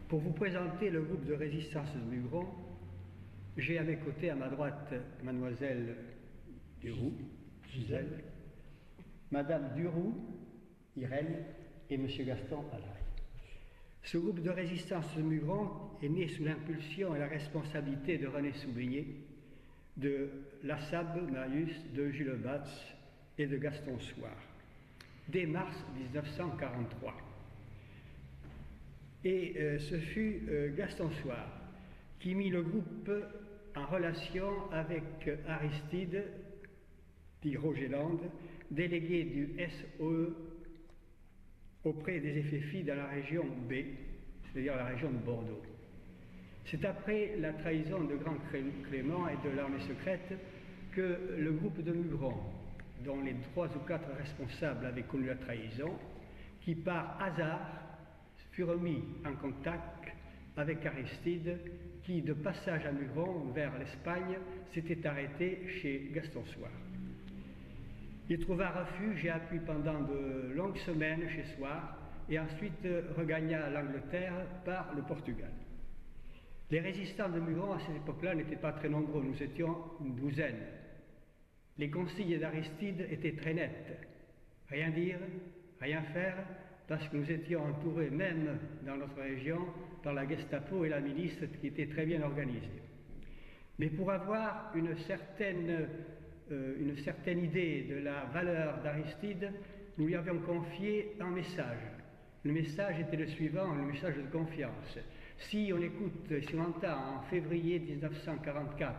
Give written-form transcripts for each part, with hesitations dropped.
Pour vous présenter le groupe de résistance de Mugron, j'ai à mes côtés, à ma droite, mademoiselle Duroux, Gisèle, madame Duroux, Irène, et monsieur Gaston Alaï. Ce groupe de résistance de Mugron est né sous l'impulsion et la responsabilité de René Soubigné, de Lassab Marius, de Jules Batz et de Gaston Soir, dès mars 1943. Et ce fut Gaston Soir qui mit le groupe en relation avec Aristide d'Hydrogélande, délégué du SOE auprès des FFI dans la région B, c'est-à-dire la région de Bordeaux. C'est après la trahison de Grand Clément et de l'armée secrète que le groupe de Mugron, dont les 3 ou 4 responsables avaient connu la trahison, qui par hasard fut remis en contact avec Aristide, qui, de passage à Mugron vers l'Espagne, s'était arrêté chez Gaston Soir. Il trouva refuge et appui pendant de longues semaines chez Soir, et ensuite regagna l'Angleterre par le Portugal. Les résistants de Mugron à cette époque-là n'étaient pas très nombreux, nous étions une douzaine. Les consignes d'Aristide étaient très nettes. Rien dire, rien faire, parce que nous étions entourés, même dans notre région, par la Gestapo et la milice qui étaient très bien organisées. Mais pour avoir une certaine idée de la valeur d'Aristide, nous lui avions confié un message. Le message était le suivant, le message de confiance. Si on écoute, si on entend en février 1944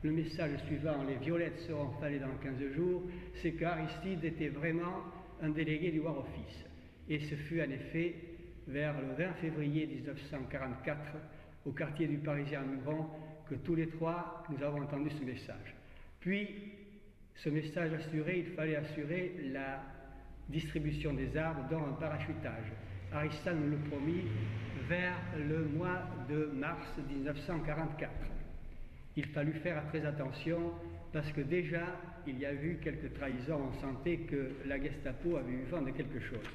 le message suivant, les violettes seront fanées dans 15 jours, c'est qu'Aristide était vraiment un délégué du War Office. Et ce fut en effet vers le 20 février 1944, au quartier du Parisien à Mugron, que tous les 3 nous avons entendu ce message. Puis, ce message assuré, il fallait assurer la distribution des armes, dont un parachutage. Aristide nous le promit vers le mois de mars 1944. Il fallut faire très attention parce que déjà, il y a eu quelques trahisons, on sentait que la Gestapo avait eu vent de quelque chose.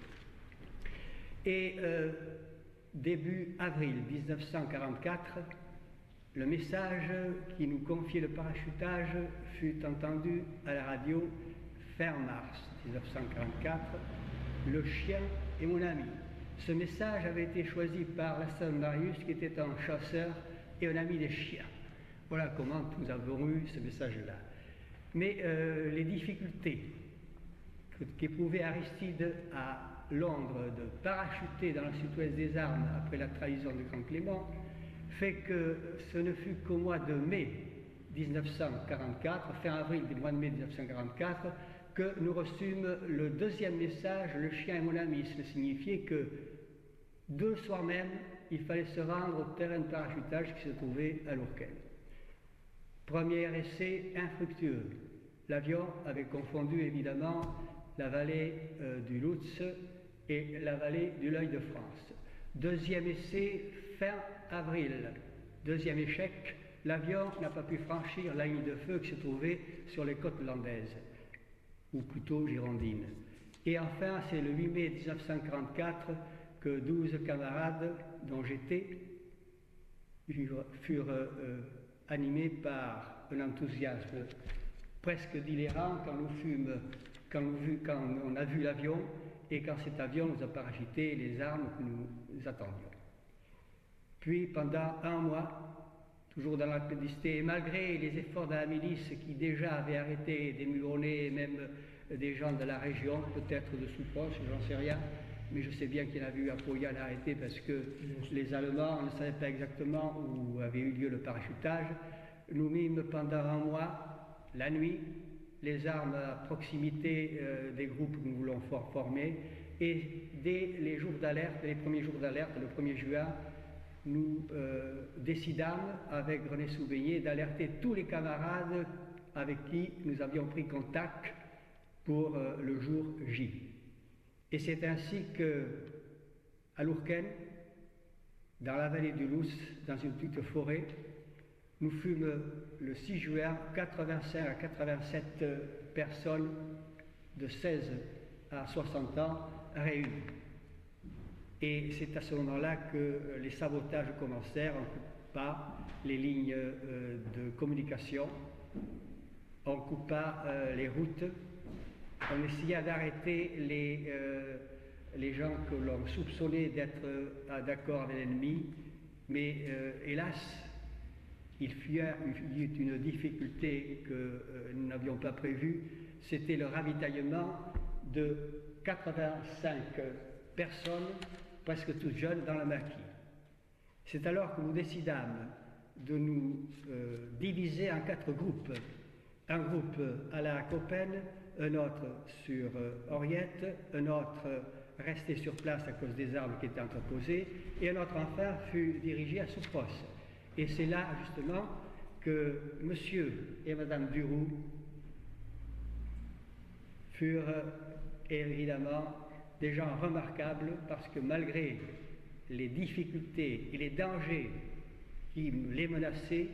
Et début avril 1944, le message qui nous confiait le parachutage fut entendu à la radio fin mars 1944, le chien est mon ami. Ce message avait été choisi par Lassab Marius, qui était un chasseur et un ami des chiens. Voilà comment nous avons eu ce message-là. Mais les difficultés qu'éprouvait Aristide à Londres de parachuter dans la sud-ouest des armes après la trahison de Grand Clément fait que ce ne fut qu'au mois de mai 1944, fin avril du mois de mai 1944, que nous reçûmes le deuxième message, le chien est mon ami. Cela signifiait que 2 soirs même, il fallait se rendre au terrain de parachutage qui se trouvait à Lourquin. Premier essai infructueux. L'avion avait confondu évidemment la vallée du Lutz et la vallée du L'Œil de France. Deuxième essai, fin avril. Deuxième échec, l'avion n'a pas pu franchir la ligne de feu qui se trouvait sur les côtes landaises, ou plutôt girondines. Et enfin, c'est le 8 mai 1944 que 12 camarades, dont j'étais, furent animés par un enthousiasme presque délirant quand on a vu l'avion et quand cet avion nous a parachuté les armes que nous attendions. Puis pendant 1 mois, toujours dans la clandestinité, et malgré les efforts de la milice qui déjà avaient arrêté des Mugronnais, même des gens de la région, peut-être de Souproche, j'en sais rien, mais je sais bien qu'il y en avait eu à Pauillac à arrêter parce que les Allemands ne savaient pas exactement où avait eu lieu le parachutage. Nous mîmes pendant 1 mois, la nuit, les armes à proximité des groupes que nous voulons former, et dès les jours d'alerte, les premiers jours d'alerte, le 1er juin, nous décidâmes avec René Soubigné d'alerter tous les camarades avec qui nous avions pris contact pour le jour J. Et c'est ainsi que, à Lourquin, dans la vallée du Luce, dans une petite forêt, nous fûmes le 6 juin 85 à 87 personnes de 16 à 60 ans réunies. Et c'est à ce moment-là que les sabotages commencèrent. On coupa les lignes de communication, on coupa les routes, on essaya d'arrêter les gens que l'on soupçonnait d'être d'accord avec l'ennemi, mais hélas, il y eut une difficulté que nous n'avions pas prévue, c'était le ravitaillement de 85 personnes, presque toutes jeunes, dans le maquis. C'est alors que nous décidâmes de nous diviser en 4 groupes. Un groupe à la Coppenne, un autre sur Oriette, un autre resté sur place à cause des armes qui étaient entreposées, et un autre enfin fut dirigé à Soupros. Et c'est là justement que monsieur et madame Duroux furent évidemment des gens remarquables, parce que malgré les difficultés et les dangers qui les menaçaient,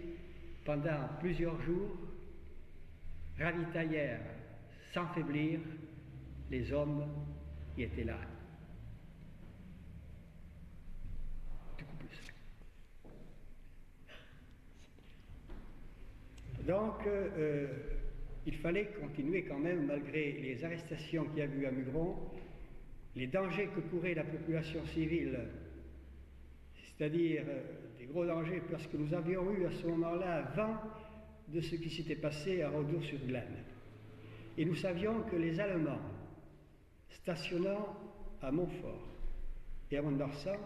pendant plusieurs jours, ravitaillèrent sans faiblir les hommes qui étaient là. Donc, il fallait continuer quand même, malgré les arrestations qu'il y a eu à Mugron, les dangers que courait la population civile, c'est-à-dire des gros dangers, parce que nous avions eu à ce moment-là vent de ce qui s'était passé à Rodour-sur-Glane. Et nous savions que les Allemands, stationnant à Montfort et à Mont-de-Marsan,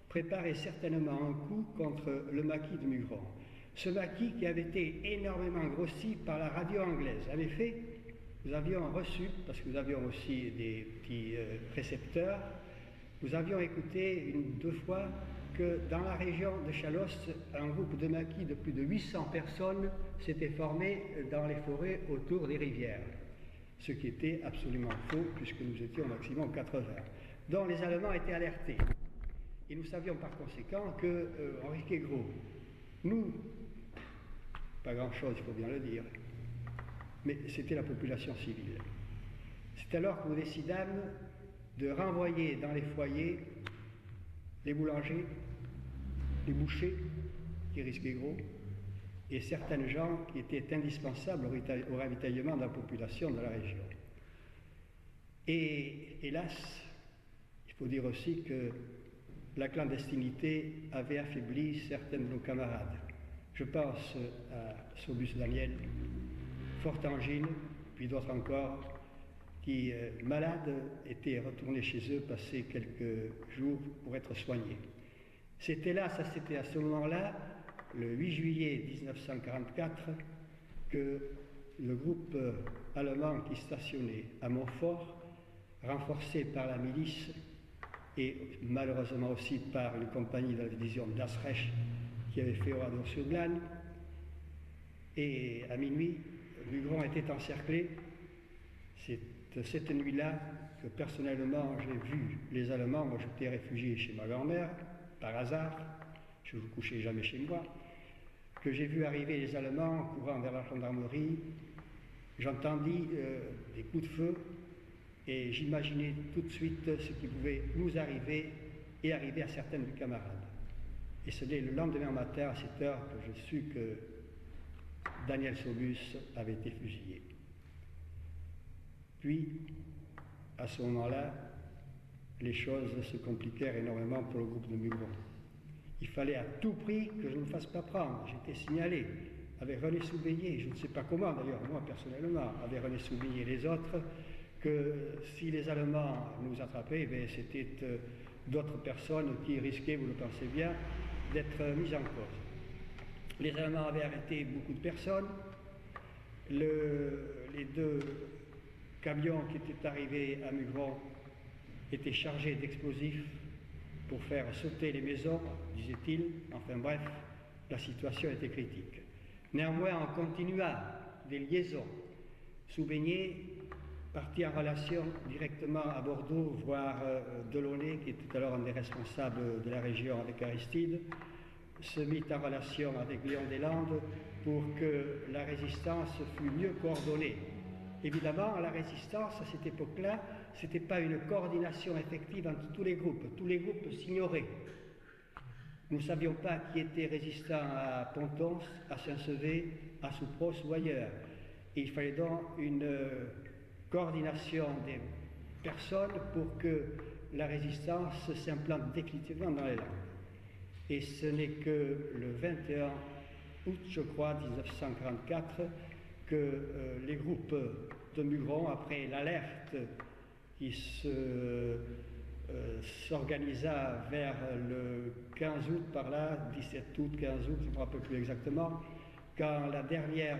préparaient certainement un coup contre le maquis de Mugron. Ce maquis qui avait été énormément grossi par la radio anglaise. En effet, nous avions reçu, parce que nous avions aussi des petits récepteurs, nous avions écouté 1 ou 2 fois que dans la région de Chalosse, un groupe de maquis de plus de 800 personnes s'était formé dans les forêts autour des rivières, ce qui était absolument faux, puisque nous étions au maximum 80, dont les Allemands étaient alertés. Et nous savions par conséquent qu'on risquait gros. Nous, pas grand-chose, il faut bien le dire, mais c'était la population civile. C'est alors que nous décidâmes de renvoyer dans les foyers les boulangers, les bouchers, qui risquaient gros, et certaines gens qui étaient indispensables au ravitaillement de la population de la région. Et hélas, il faut dire aussi que la clandestinité avait affaibli certains de nos camarades. Je pense à Saubus Daniel, Fortangine, puis d'autres encore, qui, malades, étaient retournés chez eux passer quelques jours pour être soignés. C'était là, ça c'était à ce moment-là, le 8 juillet 1944, que le groupe allemand qui stationnait à Montfort, renforcé par la milice et malheureusement aussi par une compagnie de la division d'Asreich qui avait fait Oradour-sur-Glane, et à minuit, Mugron était encerclé. C'est cette nuit-là que personnellement j'ai vu les Allemands. Moi j'étais réfugié chez ma grand-mère, par hasard, je ne vous couchais jamais chez moi, que j'ai vu arriver les Allemands courant vers la gendarmerie. J'entendis des coups de feu et j'imaginais tout de suite ce qui pouvait nous arriver et arriver à certains de mes camarades. Et c'est le lendemain matin, à 7 heures, que je sus que Daniel Saubus avait été fusillé. Puis, à ce moment-là, les choses se compliquèrent énormément pour le groupe de Mugron. Il fallait à tout prix que je ne me fasse pas prendre. J'étais signalé avec René Soubeyet, je ne sais pas comment d'ailleurs, moi personnellement, avec René Soubeyet et les autres, que si les Allemands nous attrapaient, c'était d'autres personnes qui risquaient, vous le pensez bien, d'être mises en cause. Les Allemands avaient arrêté beaucoup de personnes. Les 2 camions qui étaient arrivés à Mugron étaient chargés d'explosifs pour faire sauter les maisons, disait-il. Enfin bref, la situation était critique. Néanmoins, on continua des liaisons. Soubeyet partit en relation directement à Bordeaux, voir Delaunay, qui était alors un des responsables de la région avec Aristide, se mit en relation avec Léon Deslandes pour que la résistance fût mieux coordonnée. Évidemment, la résistance, à cette époque-là, ce n'était pas une coordination effective entre tous les groupes s'ignoraient. Nous ne savions pas qui était résistant à Pontonce, à Saint-Sevé, à Soupros ou ailleurs. Et il fallait donc une coordination des personnes pour que la résistance s'implante définitivement dans les langues. Et ce n'est que le 21 août, je crois, 1944, que les groupes de Mugron, après l'alerte qui s'organisa vers le 15 août, par là, 17 août, 15 août, je ne me rappelle plus exactement, quand la dernière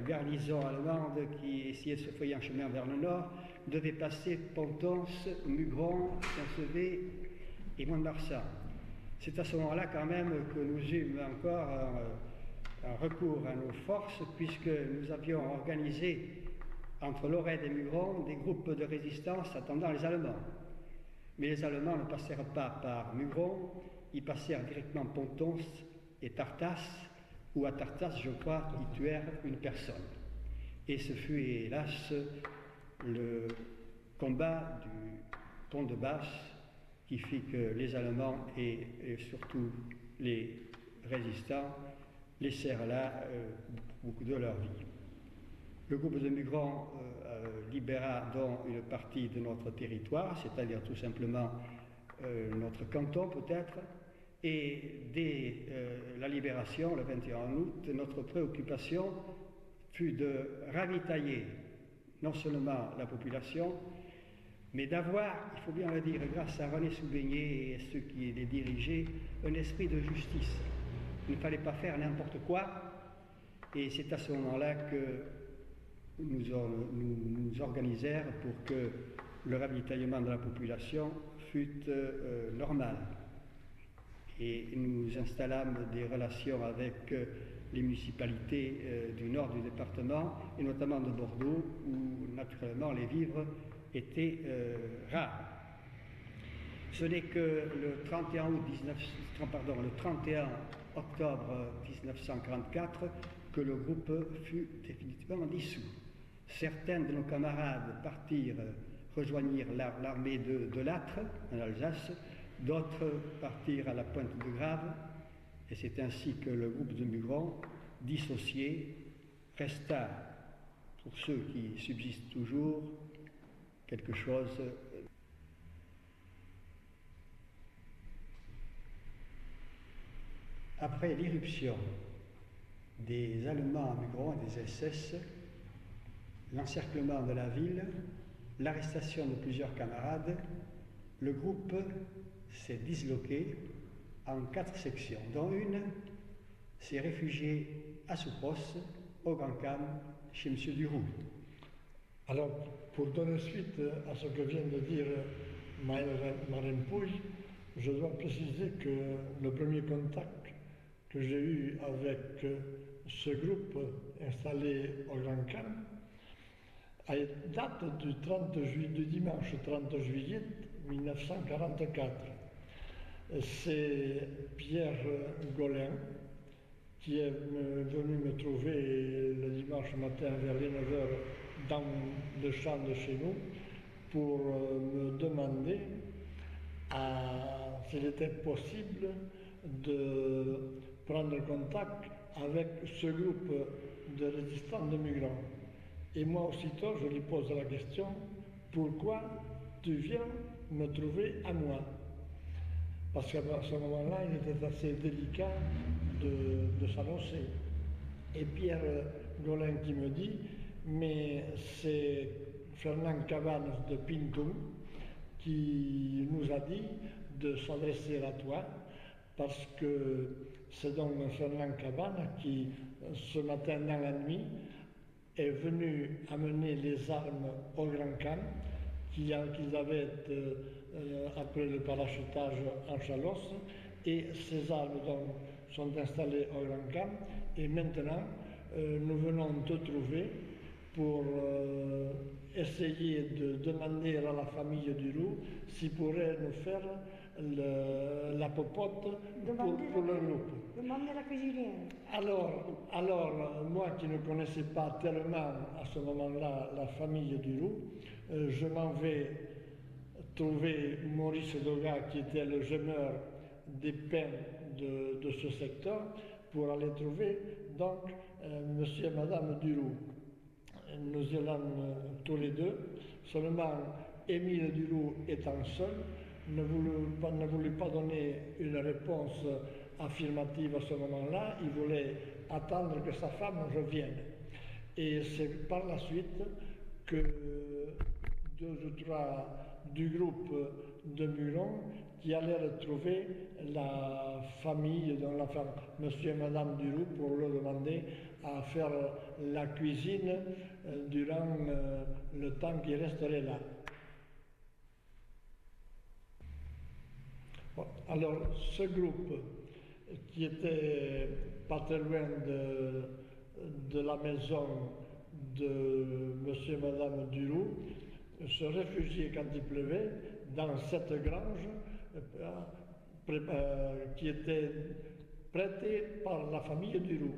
garnison allemande qui essayait de se frayer un chemin vers le nord devait passer Pontonce, Mugron, Saint-Sevé et Mont-de-Marsan. C'est à ce moment-là quand même que nous eûmes encore un recours à nos forces, puisque nous avions organisé entre Lorraine et Mugron des groupes de résistance attendant les Allemands. Mais les Allemands ne passèrent pas par Mugron, ils passèrent directement Pontonce et Tartas, où à Tartas, je crois, ils tuèrent une personne. Et ce fut hélas le combat du pont de Basse qui fit que les Allemands et surtout les résistants laissèrent là beaucoup de leur vie. Le groupe de Mugron libéra donc une partie de notre territoire, c'est-à-dire tout simplement notre canton peut-être, et dès la libération, le 21 août, notre préoccupation fut de ravitailler non seulement la population, mais d'avoir, il faut bien le dire, grâce à René Soubegné et ceux qui les dirigeaient, un esprit de justice. Il ne fallait pas faire n'importe quoi, et c'est à ce moment-là que nous organisèrent pour que le ravitaillement de la population fût normal. Et nous installâmes des relations avec les municipalités du nord du département, et notamment de Bordeaux, où naturellement les vivres étaient rares. Ce n'est que le 31 octobre 1944 que le groupe fut définitivement dissous. Certains de nos camarades rejoignirent l'armée de Lattre, en Alsace, d'autres partirent à la Pointe de Grave, et c'est ainsi que le groupe de Mugron, dissocié, resta, pour ceux qui subsistent toujours, quelque chose. Après l'irruption des Allemands à Mugron et des SS, l'encerclement de la ville, l'arrestation de plusieurs camarades, le groupe s'est disloqué en 4 sections, dont une s'est réfugiée à Soupros, au Grand Khan, chez M. Duroux. Alors, pour donner suite à ce que vient de dire Marin Pouille, je dois préciser que le premier contact que j'ai eu avec ce groupe installé au Grand Khan date du dimanche 30 juillet 1944. C'est Pierre Golin qui est venu me trouver le dimanche matin vers les 9h dans le champ de chez nous pour me demander s'il était possible de prendre contact avec ce groupe de résistants de migrants. Et moi aussitôt je lui pose la question: pourquoi tu viens me trouver à moi? Parce qu'à ce moment-là, il était assez délicat de s'annoncer. Et Pierre Golin qui me dit: mais c'est Fernand Cabanes de Pintou qui nous a dit de s'adresser à toi, parce que c'est donc Fernand Cabanes qui, ce matin dans la nuit, est venu amener les armes au Grand Khan qu'ils avaient après le parachutage en Chalosse, et ces armes donc sont installées au Grand Khan, et maintenant nous venons te trouver pour essayer de demander à la famille du loup s'il pourrait nous faire la la popote pour le groupe. Demandez la cuisinière. Alors, moi qui ne connaissais pas tellement à ce moment-là la famille Duroux, je m'en vais trouver Maurice Doga, qui était le gemeur des pains de ce secteur, pour aller trouver donc monsieur et madame Duroux. Nous y allons tous les deux, seulement Émile Duroux étant seul, ne voulut pas donner une réponse affirmative à ce moment-là, il voulait attendre que sa femme revienne. Et c'est par la suite que 2 ou 3 du groupe de Muron qui allèrent trouver la famille, monsieur et madame Duroux, pour leur demander à faire la cuisine durant le temps qu'ils resteraient là. Bon, alors, ce groupe qui était pas très loin de la maison de monsieur et madame Duroux se réfugiait quand il pleuvait dans cette grange qui était prêtée par la famille Duroux.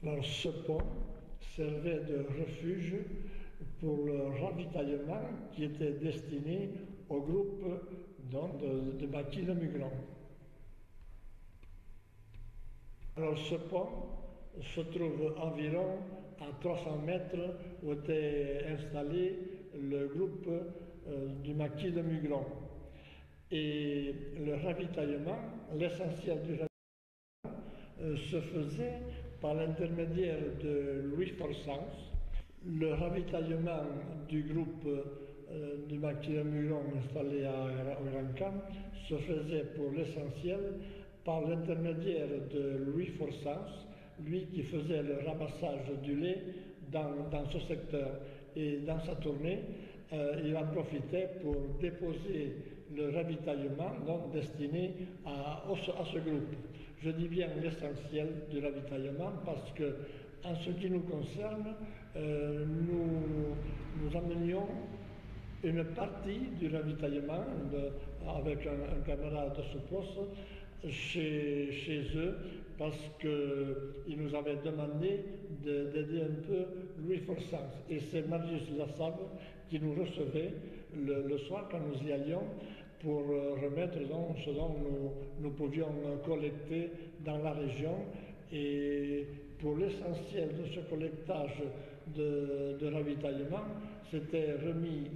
Alors ce pont servait de refuge pour le ravitaillement qui était destiné au groupe de Maquis de Mugron. Alors ce pont se trouve environ à 300 mètres où était installé le groupe du Maquis de Mugron. Et le ravitaillement, l'essentiel du ravitaillement, se faisait par l'intermédiaire de Louis Forsens. Le ravitaillement du groupe du Maquis de Mugron installé au Grand Camp se faisait pour l'essentiel par l'intermédiaire de Louis Forsens, lui qui faisait le ramassage du lait dans ce secteur. Et dans sa tournée, il en profitait pour déposer le ravitaillement donc destiné à ce groupe. Je dis bien l'essentiel du ravitaillement parce que, en ce qui nous concerne, nous amenions une partie du ravitaillement avec un camarade de Soupos chez eux parce qu'ils nous avaient demandé d'aider un peu Louis Forsens. Et c'est Marius Lassave qui nous recevait le soir quand nous y allions pour remettre donc ce dont nous pouvions collecter dans la région. Et pour l'essentiel de ce collectage de ravitaillement, c'était remis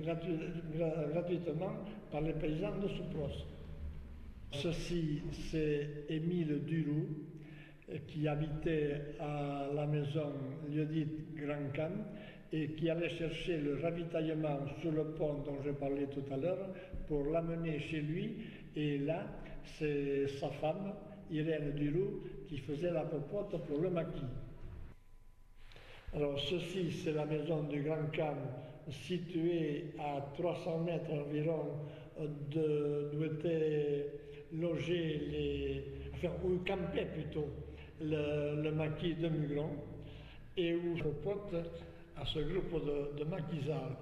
gratuitement par les paysans de Soupros. Ceci, c'est Émile Duroux, qui habitait à la maison lieu-dite Grand Camp et qui allait chercher le ravitaillement sur le pont dont je parlais tout à l'heure pour l'amener chez lui. Et là, c'est sa femme, Irène Duroux, qui faisait la popote pour le maquis. Alors ceci, c'est la maison du Grand Camp, située à 300 mètres environ d'où étaient logés où campait plutôt le maquis de Mugron et où je pote à ce groupe de maquisards.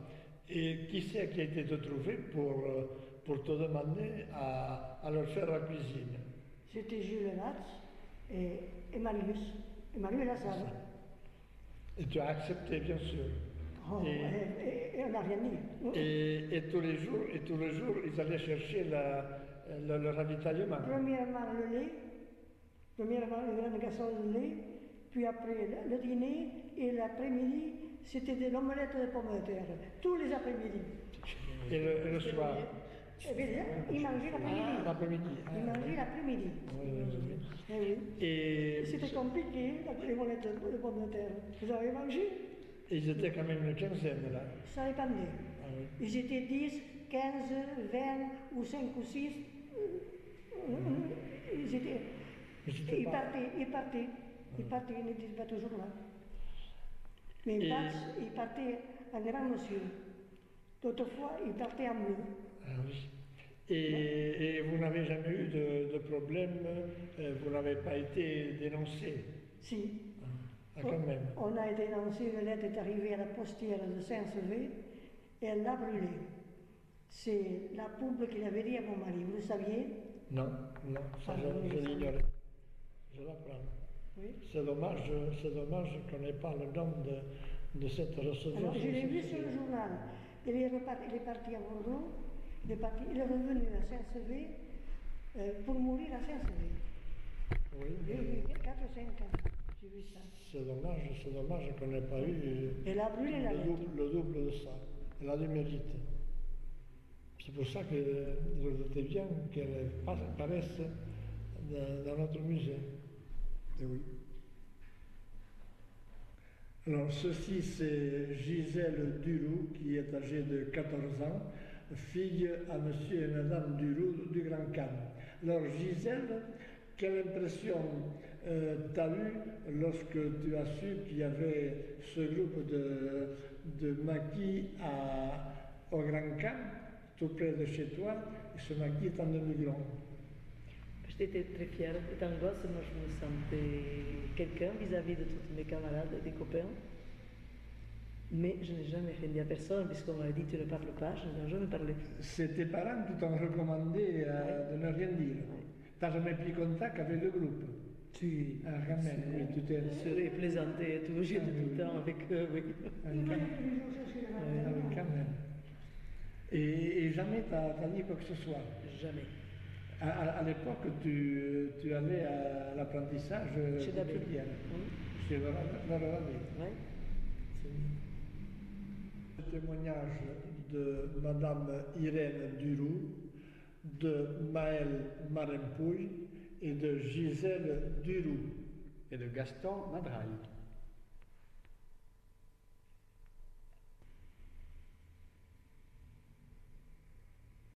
Et qui c'est qui a été trouvé pour te demander à leur faire la cuisine? C'était Jules Latz et Marius Lassave. Et tu as accepté, bien sûr. Oh, et on n'a rien dit. Et tous les jours, ils allaient chercher le ravitaillement. Premièrement le lait, une grande casserole de lait, puis après le dîner et l'après-midi, c'était de l'omelette de pommes de terre, tous les après-midi. Et le soir? Eh bien, il mangeait l'après-midi. Ah, l'après-midi. Il mangeait l'après-midi. Oui. Et c'était compliqué, les omelettes de pommes de terre. Vous avez mangé? Ils étaient quand même une quinzaine là. Ça dépendait. Ah, oui. Ils étaient 10, 15, 20 ou 5 ou 6. Ils partaient, ils n'étaient pas toujours là. Mais ils partaient en grand monsieur. D'autres fois, ils partaient en bleu. Ah, oui. Et vous n'avez jamais eu de problème, vous n'avez pas été dénoncé? Si. Ah, quand même. On a été dénoncé, une lettre est arrivée à la postière de Saint-Sevé et elle l'a brûlée. C'est la pub qu'il avait dit à mon mari, vous le saviez? Non, non, ça je l'ignorais. Je l'apprends. Oui. C'est dommage qu'on n'ait pas le nom de cette receveur. Alors, je l'ai vu sur le journal. Il est parti à Bordeaux, il est revenu à Saint-Sevé pour mourir à Saint-Sevé. Oui, J'ai eu 4 ou 5 ans, j'ai vu ça. c'est dommage qu'on n'ait pas eu Elle a brûlé la lettre. le double de ça. Elle a du mérite. C'est pour ça qu'il était bien qu'elle apparaisse dans notre musée. Et oui. Alors, ceci, c'est Gisèle Duroux, qui est âgée de 14 ans, fille à monsieur et madame Duroux du Grand Khan. Alors, Gisèle, quelle impression t'as eue lorsque tu as su qu'il y avait ce groupe de maquis au Grand Khan, tout près de chez toi, et ce maquis étant de Mugron? J'étais très fière. Étant gosse, moi je me sentais quelqu'un vis-à-vis de tous mes camarades et des copains. Mais je n'ai jamais rien dit à personne, puisqu'on m'avait dit tu ne parles pas, je n'ai jamais parlé. C'est tes parents qui t'ont recommandé de ne rien dire. Oui. Tu n'as jamais pris contact avec le groupe? Tu Ah, quand même, oui, tu t'es... serais plaisanté et tout, j'étais tout le temps avec eux, oui. Il venait tous les jours chercher le Ah, matin. oui, quand même. Et jamais tu as dit quoi que ce soit? Jamais. À l'époque, tu allais à l'apprentissage Chez David. quotidien, Oui. chez Laurent David. Oui. Le témoignage de Madame Irène Duroux, de Maël Marempouille et de Gisèle Duroux. Et de Gaston Madraille.